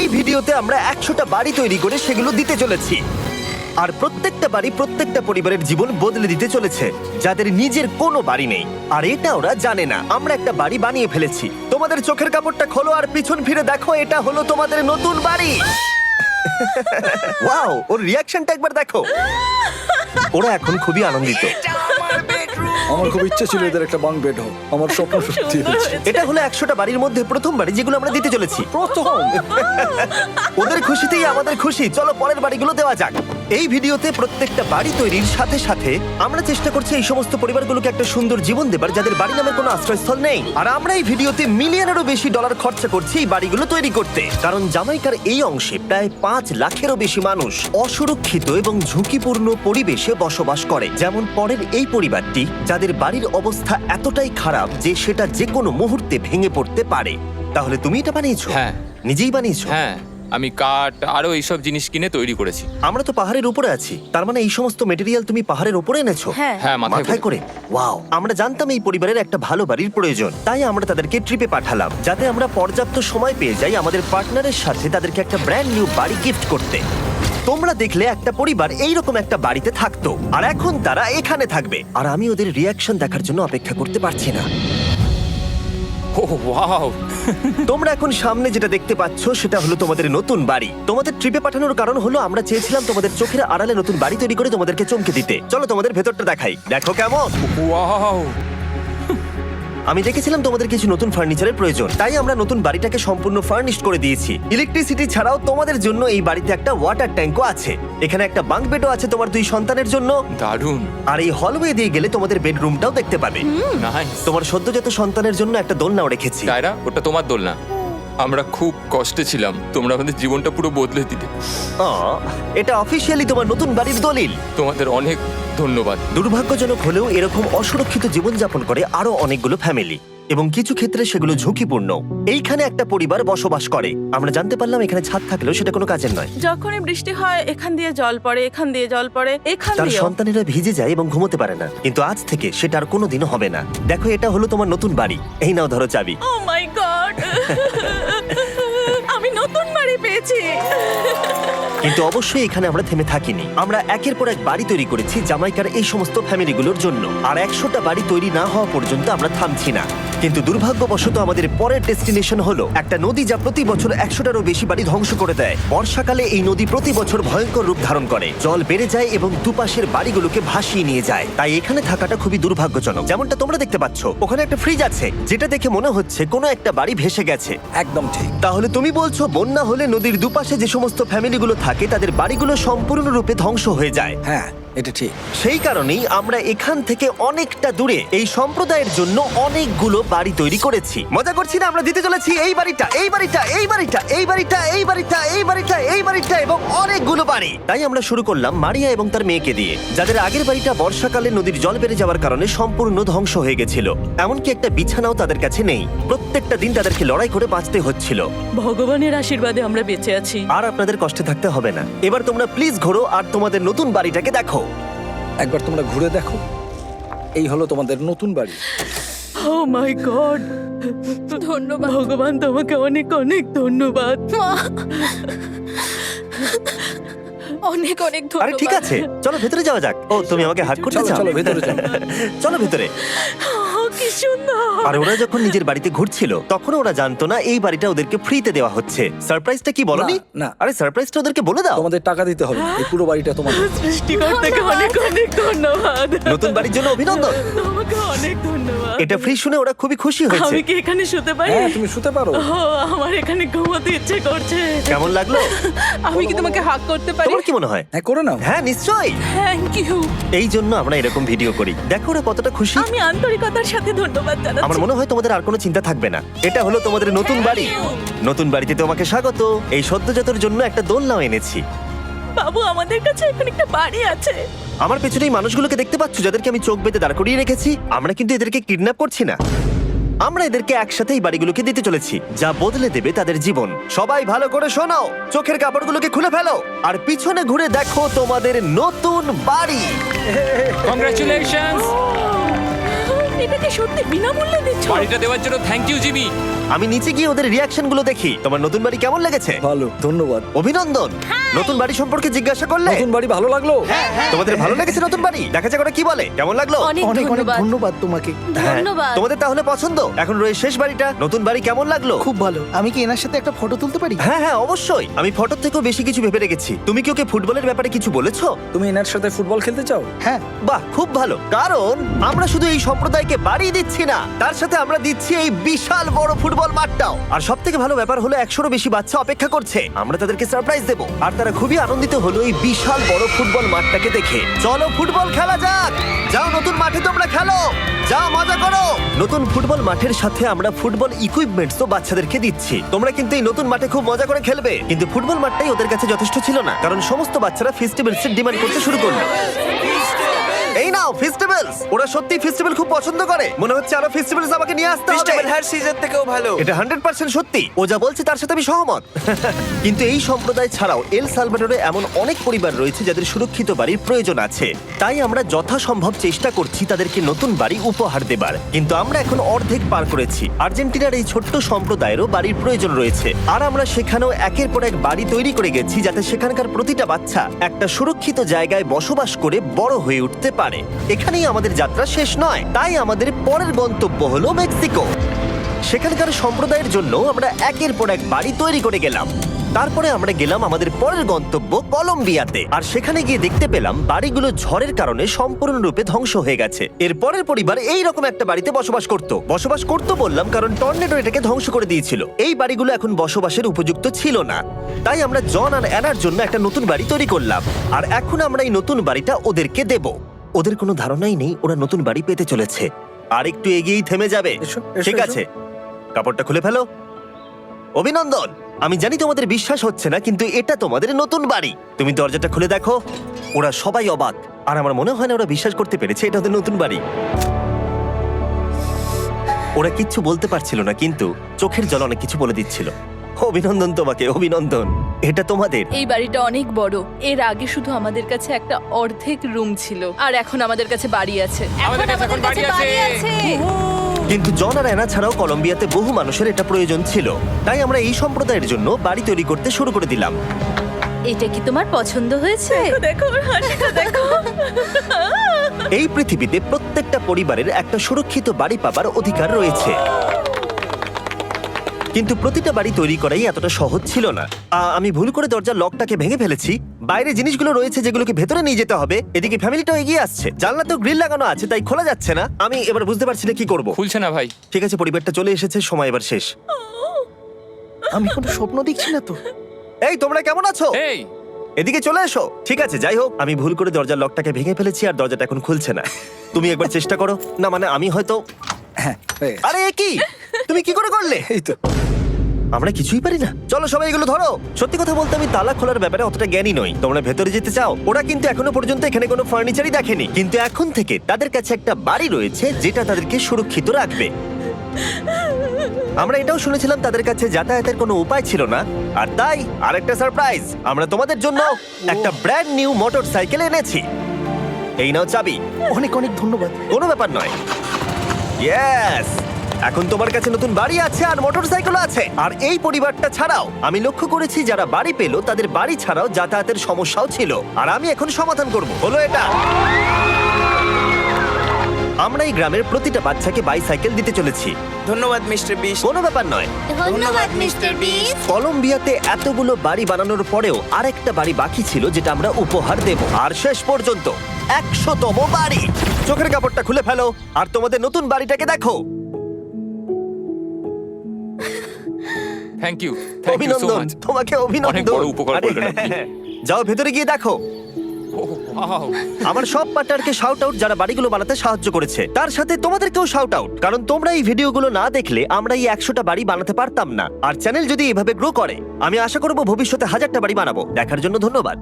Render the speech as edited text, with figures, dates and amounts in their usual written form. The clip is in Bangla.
এই ভিডিওতে আমরা 100টা বাড়ি তৈরি করে সেগুলো দিতে চলেছি। আর প্রত্যেকটা বাড়ি প্রত্যেকটা পরিবারের জীবন বদলে দিতে চলেছে, যাদের নিজের কোনো বাড়ি নেই। আর এটা ওরা জানে না। আমরা একটা বাড়ি বানিয়ে ফেলেছি। তোমাদের চোখের কাপড়টা খোলো আর পিছন ফিরে দেখো, এটা হলো তোমাদের নতুন বাড়ি। ওয়াও, ওর রিয়াকশনটা একবার দেখো। ওরা এখন খুবই আনন্দিত। আমার খুব ইচ্ছে ছিল এদের একটা বাঙ্ক বেড হোক, আমার স্বপ্ন সত্যি হয়েছে। এটা হলো 100টা বাড়ির মধ্যে প্রথম বাড়ি যেগুলো আমরা দিতে চলেছি। প্রথম ওদের খুশিতেই আমাদের খুশি। চলো পরের বাড়িগুলো দেওয়া যাক। এই ভিডিওতে প্রত্যেকটা বাড়ি তৈরির সাথে সাথে আমরা চেষ্টা করছি এই সমস্ত পরিবারগুলোকে একটা সুন্দর জীবন দেবার যাদের বাড়ি নামের কোনো আশ্রয়স্থল নেই। আর আমরা এই ভিডিওতে মিলিয়নেরও বেশি ডলার খরচা করছি এই বাড়িগুলো তৈরি করতে, কারণ জামাইকার এই অংশে প্রায় 5 লাখেরও বেশি মানুষ অসুরক্ষিত এবং ঝুঁকিপূর্ণ পরিবেশে বসবাস করে। যেমন পরের এই পরিবারটি, যাদের বাড়ির অবস্থা এতটাই খারাপ যে সেটা যে কোনো মুহূর্তে ভেঙে পড়তে পারে। তাহলে তুমি এটা বানিয়েছো? হ্যাঁ। নিজেই বানিয়েছো? হ্যাঁ, আমি কাঠ আরো এইসব জিনিস কিনে তৈরি করেছি। আমরা তো পাহাড়ের উপরে আছি, তার মানে এই সমস্ত মেটেরিয়াল তুমি পাহাড়ের উপরে এনেছো? হ্যাঁ। হ্যাঁ, মাথায় করে। ওয়াও, আমরা জানতাম এই পরিবারের একটা ভালো বাড়ির প্রয়োজন, তাই আমরা তাদেরকে ট্রিপে পাঠালাম যাতে আমরা পর্যাপ্ত সময় পেয়ে যাই আমাদের পার্টনারের সাথে তাদেরকে একটা ব্র্যান্ড নিউ বাড়ি গিফট করতে। তোমরা দেখলে একটা পরিবার এইরকম একটা বাড়িতে থাকতো, আর এখন তারা এখানে থাকবে। আর আমি ওদের রিয়াকশন দেখার জন্য অপেক্ষা করতে পারছি না। ও ওয়াও! তোমরা এখন সামনে যেটা দেখতে পাচ্ছ সেটা হলো তোমাদের নতুন বাড়ি। তোমাদের ট্রিপে পাঠানোর কারণ হলো আমরা চেয়েছিলাম তোমাদের চোখের আড়ালে নতুন বাড়ি তৈরি করে তোমাদেরকে চমকে দিতে। চলো তোমাদের ভেতরটা দেখাই, দেখো কেমন। ওয়াও! আমি দেখেছিলাম তোমাদের কিছু নতুন ফার্নিচারের প্রয়োজন, তাই আমরা নতুন বাড়িটাকে সম্পূর্ণ ফার্নিশড করে দিয়েছি। ইলেকট্রিসিটি ছাড়াও তোমাদের জন্য এই বাড়িতে একটা ওয়াটার ট্যাঙ্কও আছে। এখানে একটা বাঙ্ক বেডও আছে তোমার 2 সন্তানের জন্য। দারুণ! আর এই হলওয়ে দিয়ে গেলে তোমাদের বেডরুমটাও দেখতে পাবে। নাইস! তোমার সদ্যজাত সন্তানের জন্য একটা দোলনাও রেখেছি। টায়রা, ওটা তোমার দোলনা। আমরা খুব কষ্টে ছিলাম, তোমরা আমাদের জীবনটা পুরো বদলে দিলে। এটা অফিসিয়ালি তোমার নতুন বাড়ির দলিল। তোমাদের অনেক ধন্যবাদ। দুর্ভাগ্যজনক হলেও এরকম অসুরক্ষিত জীবনযাপন করে আরো অনেকগুলো ফ্যামিলি, এবং কিছু ক্ষেত্রে সেগুলো ঝুঁকিপূর্ণ। এইখানে একটা পরিবার বসবাস করে। আমরা জানতে পারলাম এখানে ছাদ থাকলেও সেটা কোনো কাজের নয়। যখনই বৃষ্টি হয় এখান দিয়ে জল পড়ে, এখান দিয়ে জল পড়ে, এখান তার দিয়ে। সন্তানেরা ভিজে যায় এবং ঘুমোতে পারে না, কিন্তু আজ থেকে সেটা আর কোনোদিনও হবে না। দেখো, এটা হলো তোমার নতুন বাড়ি। এই নাও, ধরো চাবি। ও মাই গড! আমি নতুন বাড়ি পেয়েছি। কিন্তু অবশ্যই এখানে আমরা থেমে থাকিনি। আমরা একের পর এক বাড়ি তৈরি করেছি জামাইকার এই সমস্ত ফ্যামিলিগুলোর জন্য। আর 100টা বাড়ি তৈরি না হওয়া পর্যন্ত আমরা থামছি না। কিন্তু দুর্ভাগ্যবশত আমাদের পরের ডেস্টিনেশন হলো একটা নদী যা প্রতি বছর 100টারও বেশি বাড়ি ধ্বংস করে দেয়। বর্ষাকালে এই নদী প্রতি বছর ভয়ঙ্কর রূপ ধারণ করে, জল বেড়ে যায় এবং দুপাশের বাড়িগুলোকে ভাসিয়ে নিয়ে যায়। তাই এখানে থাকাটা খুবই দুর্ভাগ্যজনক। যেমনটা তোমরা দেখতে পাচ্ছ, ওখানে একটা ফ্রিজ আছে যেটা দেখে মনে হচ্ছে কোনো একটা বাড়ি ভেসে গেছে। একদম ঠিক। তাহলে তুমি বলছো বন্যা হলে নদীর দুপাশে যে সমস্ত ফ্যামিলিগুলো থাকে তাদের বাড়িগুলো সম্পূর্ণরূপে ধ্বংস হয়ে যায়। হ্যাঁ, এটা ঠিক। সেই কারণেই আমরা এখান থেকে অনেকটা দূরে এই সম্প্রদায়ের জন্য অনেকগুলো বাড়ি তৈরি করেছি। মজা করছি না? আমরা দিতে চলেছি এই বাড়িটা, এই বাড়িটা, এই বাড়িটা, এই বাড়িটা, এই বাড়িটা, এই বাড়িটা, এই বাড়িটা এবং অনেকগুলো বাড়ি। তাই আমরা শুরু করলাম মারিয়া এবং তার মেয়েকে দিয়ে, যাদের আগের বাড়িটা বর্ষাকালে নদীর জল বেড়ে যাওয়ার কারণে সম্পূর্ণ ধ্বংস হয়ে গেছিল। এমনকি একটা বিছানাও তাদের কাছে নেই। প্রত্যেকটা দিন তাদেরকে লড়াই করে বাঁচতে হচ্ছিল। ভগবানের আশীর্বাদে আমরা বেঁচে আছি। আর আপনাদের কষ্টে থাকতে হবে না। এবার তোমরা প্লিজ ঘোরো আর তোমাদের নতুন বাড়িটাকে দেখো। একবার তোমরা ঘুরে দেখো, এই হলো তোমাদের নতুন বাড়ি। ও মাই গড! ধন্যবাদ ভগবান, তোমাকে অনেক অনেক ধন্যবাদ। অনেক অনেক আরে ধন্যবাদ। ঠিক আছে, চলো ভেতরে যাওয়া যাক। ও, তুমি আমাকে হাত করতে চলো চাও? চলো ভেতরে চলো। চলো ভেতরে। ও, কি সুন্দর! আর ওরা যখন নিজের বাড়িতে ঘুরছিল তখন ওরা জানতো না এই বাড়িটা ওদেরকে ফ্রিতে দেওয়া হচ্ছে। সারপ্রাইজটা কি বলনি? না, না। আরে সারপ্রাইজটা ওদেরকে বলে দাও। তোমাদের টাকা দিতে হবে, এই পুরো বাড়িটা তোমাদের। সৃষ্টিকর্তাকে অনেক অনেক ধন্যবাদ। নতুন বাড়ির জন্য অভিনন্দন। তোমাকে অনেক ধন্যবাদ। এটা ফ্রি শুনে ওরা খুবই খুশি হয়েছে। আমি কি এখানে শুতে পারি? হ্যাঁ, তুমি শুতে পারো। ও, আমার এখানে ঘুমোতে ইচ্ছে করছে। কেমন লাগলো? আমি কি তোমাকে হাগ করতে পারি? তোমার কি মনে হয়? হ্যাঁ, করে নাও। হ্যাঁ, নিশ্চয়ই। Thank you. এই জন্য আমরা এরকম ভিডিও করি। দেখো ওরা কতটা খুশি। আমি আন্তরিকতার সাথে ধন্যবাদ আমার জানাচ্ছি। মনে হয় তোমাদের আর কোনো চিন্তা থাকবে না। এটা হলো তোমাদের নতুন বাড়ি। নতুন বাড়িতে তোমাকে স্বাগত। এই সদ্যজাতর জন্য একটা দোলনাও এনেছি। বাবু, আমাদের কাছে এখন একটা বাড়ি আছে। আমার পেছনে এই মানুষগুলোকে দেখতে পাচ্ছ যাদেরকে আমি চোখ বেঁধে দাঁড় করিয়ে রেখেছি? আমরা কিন্তু এদেরকে কিডন্যাপ করছি না। আমরা এদেরকে একসাথে এই বাড়িগুলোকে দিতে চলেছি, যা বদলে দেবে তাদের জীবন। সবাই ভালো করে শোনো, চোখের কাপড়গুলোকে খুলে ফেলো আর পিছনে ঘুরে দেখো তোমাদের নতুন বাড়ি। কংগ্রাচুলেশনস! এটাকে সত্যি বিনামূল্যে দিচ্ছ? বাড়িটা দেওয়ার জন্য থ্যাংক ইউ জিমি। আমি নিচে গিয়ে ওদের রিয়াকশন গুলো দেখি। তোমার নতুন বাড়ি কেমন লেগেছে? ভালো, ধন্যবাদ। অভিনন্দন। নতুন বাড়ি সম্পর্কে জিজ্ঞাসা করলে? নতুন বাড়ি ভালো লাগলো? তোমাদের ভালো লেগেছে নতুন বাড়ি? দেখা যাক ওরা কি বলে। কেমন লাগলো? অনেক অনেক অনেক ধন্যবাদ। ধন্যবাদ তোমাকে। হ্যাঁ, ধন্যবাদ। তোমাদের তাহলে পছন্দ? এখন রয়েছে শেষ বাড়িটা। নতুন বাড়ি কেমন লাগলো? খুব ভালো। আমি কি এনার সাথে একটা ফটো তুলতে পারি? হ্যাঁ হ্যাঁ অবশ্যই। আমি ফটোর থেকেও বেশি কিছু ভেবে রেখেছি। তুমি কি ওকে ফুটবলের ব্যাপারে কিছু বলেছো? তুমি এনার সাথে ফুটবল খেলতে চাও? হ্যাঁ। বাহ, খুব ভালো। কারণ আমরা শুধু এই সম্প্রদায়কে বাড়ি দিচ্ছি না, তার সাথে আমরা দিচ্ছি এই বিশাল বড় ফুটবল মাঠটাও। আর সব থেকে ভালো ব্যাপার হলো 100-রও বেশি বাচ্চা অপেক্ষা করছে। আমরা তাদেরকে সারপ্রাইজ দেবো, আর তারা খুবই আনন্দিত হলো এই বিশাল বড় ফুটবল মাঠটাকে দেখে। চলো ফুটবল খেলা যাক। যাও নতুন মাঠে তোমরা খেলো, যাও মজা করো। নতুন ফুটবল মাঠের সাথে আমরা ফুটবল ইকুইপমেন্টসও বাচ্চাদেরকে দিচ্ছি। তোমরা কিন্তু এই নতুন মাঠে খুব মজা করে খেলবে। কিন্তু ফুটবল মাঠটাই ওদের কাছে যথেষ্ট ছিল না, কারণ সমস্ত বাচ্চারা ফেস্টিভ্যালসের ডিমান্ড করতে শুরু করলো। এই নাও ফেস্টিভ্যালস। ওরা সত্যি ফেস্টিভ্যাল খুব পছন্দ করে। মনে হচ্ছে আরো ফেস্টিভ্যালস আমাকে নিয়ে আসতে হবে। হার সিজন থেকেও ভালো। এটা 100% সত্যি। ও যা বলছে তার সাথে আমি সহমত। কিন্তু এই সম্প্রদায় ছাড়াও এল সালভাডোরে এমন অনেক পরিবার রয়েছে যাদের সুরক্ষিত বাড়ির প্রয়োজন আছে। তাই আমরা যথাসম্ভব চেষ্টা করছি তাদেরকে নতুন বাড়ি উপহার দেবার। কিন্তু আমরা এখন অর্ধেক পার করেছি। আর্জেন্টিনার এই ছোট্ট সম্প্রদায়েরও বাড়ির প্রয়োজন রয়েছে, আর আমরা সেখানেও একের পর এক বাড়ি তৈরি করে গেছি যাতে সেখানকার প্রতিটা বাচ্চা একটা সুরক্ষিত জায়গায় বসবাস করে বড় হয়ে উঠতে পারে। এখানেই আমাদের যাত্রা শেষ নয়, তাই আমাদের পরের গন্তব্য হলো মেক্সিকো। সেখানকার সম্প্রদায়ের জন্য আমরা একের পর এক বাড়ি তৈরি করে গেলাম। তারপরে আমরা গেলাম আমাদের পরের গন্তব্য কলম্বিয়াতে, আর সেখানে গিয়ে দেখতে পেলাম বাড়িগুলো ঝড়ের কারণে সম্পূর্ণরূপে ধ্বংস হয়ে গেছে। এর পরের পরিবার এই রকম একটা বাড়িতে বসবাস করত বললাম কারণ টর্নেডো এটাকে ধ্বংস করে দিয়েছিল। এই বাড়িগুলো এখন বসবাসের উপযুক্ত ছিল না, তাই আমরা জন আর অ্যানার জন্য একটা নতুন বাড়ি তৈরি করলাম। আর এখন আমরা এই নতুন বাড়িটা ওদেরকে দেব। ওদের কোনো ধারণাই নেই ওরা নতুন বাড়ি পেতে চলেছে। আর একটু এগিয়েই থেমে যাবে। এসো, এসো, ঠিক এসো। আছে, কাপড়টা খুলে ফেলো। অভিনন্দন। আমি জানি তোমাদের বিশ্বাস হচ্ছে না, কিন্তু এটা তোমাদের নতুন বাড়ি। তুমি দরজাটা খুলে দেখো। ওরা সবাই অবাক, আর আমার মনে হয় না ওরা বিশ্বাস করতে পেরেছে এটা ওদের নতুন বাড়ি। ওরা কিচ্ছু বলতে পারছিল না, কিন্তু চোখের জল অনেক কিছু বলে দিচ্ছিল। অভিনন্দন তোমাকে, অভিনন্দন। এটা তোমাদের। এই বাড়িটা অনেক বড়। এর আগে শুধু আমাদের কাছে একটা অর্ধেক রুম ছিল, আর এখন আমাদের কাছে বাড়ি আছে। আমাদের কাছে এখন বাড়ি আছে। কিন্তু জন আর অ্যানা ছাড়াও কলম্বিয়াতে বহু মানুষের এটা প্রয়োজন ছিল, তাই আমরা এই সম্প্রদায়ের জন্য বাড়ি তৈরি করতে শুরু করে দিলাম। এটা কি তোমার পছন্দ হয়েছে? দেখো ওর হাসিটা দেখো। এই পৃথিবীতে প্রত্যেকটা পরিবারের একটা সুরক্ষিত বাড়ি পাবার অধিকার রয়েছে, কিন্তু প্রতিটা বাড়ি তৈরি করাই এতটা সহজ ছিল না। আমি ভুল করে দরজার লকটাকে ভেঙে ফেলেছি। বাইরে জিনিসগুলো রয়েছে যেগুলোকে ভেতরে নিয়ে যেতে হবে। এদিকে ফ্যামিলিটাও এগিয়ে আসছে। জানলাতেও গ্রিল লাগানো আছে, তাই খোলা যাচ্ছে না। আমি এবার বুঝতে পারছি না কি করব। খুলছে না ভাই। ঠিক আছে, পরিবারটা চলে এসেছে, সময় এবার শেষ। আমি কোনো স্বপ্ন দেখছি না তো। এই তোমরা কেমন আছো? এই এদিকে চলে এসো। ঠিক আছে, যাই হোক, আমি ভুল করে দরজার লকটাকে ভেঙে ফেলেছি আর দরজাটা এখন খুলছে না। তুমি একবার চেষ্টা করো না, মানে আমি হয়তো। হ্যাঁ, হয়ে গেছে। আরে এ কি, তুমি কি করে করলে? এই তো। আমরা কিছুই পারি না। চলো সবাই এগুলো ধরো। সত্যি কথা বলতে আমি তালা খোলার ব্যাপারে অতটা জ্ঞানী নই। তোমরা ভেতরে যেতে চাও? ওরা কিন্তু এখনো পর্যন্ত এখানে কোনো ফার্নিচারই দেখেনি, কিন্তু এখন থেকে তাদের কাছে একটা বাড়ি রয়েছে যেটা তাদেরকে সুরক্ষিত রাখবে। আমরা এটাও শুনেছিলাম তাদের কাছে যাতায়াতের কোনো উপায় ছিল না, আর তাই আরেকটা সারপ্রাইজ, আমরা তোমাদের জন্য একটা ব্র্যান্ড নিউ মোটরসাইকেল এনেছি। এই নাও চাবি। অনেক অনেক ধন্যবাদ। কোনো ব্যাপার নয়। ইয়েস, এখন তোমার কাছে নতুন বাড়ি আছে আর মোটরসাইকেল আছে। আর এই পরিবারটা ছাড়াও আমি লক্ষ্য করেছি যারা বাড়ি পেলো তাদের বাড়ি ছাড়াও যাতায়াতের সমস্যাও ছিল, আর আমি এখন সমাধান করব। হলো এটা। আমরা এই গ্রামের প্রতিটা বাচ্চাকে বাইসাইকেল দিতে চলেছি। ধন্যবাদ মিস্টার বিস্ট। কোনো ব্যাপার নয়। ধন্যবাদ মিস্টার বিস্ট। কলম্বিয়াতে এতগুলো বাড়ি বানানোর পরেও আরেকটা বাড়ি বাকি ছিল যেটা আমরা উপহার দেব। আর শেষ পর্যন্ত 100তম বাড়ি। চোখের কাপড়টা খুলে ফেলো আর তোমাদের নতুন বাড়িটাকে দেখো। থ্যাংক ইউ সো অভিনন্দন, মাচ। তোমাকে অভিনন্দন। অনেক বড় উপকার আরে, করলেন আপনি। যাও ভেতরে গিয়ে দেখো। ওয়াও। আমার সব পার্টনারকে শাউট আউট যারা বাড়িগুলো বানাতে সাহায্য করেছে। তার সাথে তোমাদেরকেও শাউট আউট, কারণ তোমরা এই ভিডিওগুলো না দেখলে আমরা এই 100টা বাড়ি বানাতে পারতাম না। আর চ্যানেল যদি এভাবে গ্রো করে, আমি আশা করব ভবিষ্যতে 1000টা বাড়ি বানাবো। দেখার জন্য ধন্যবাদ।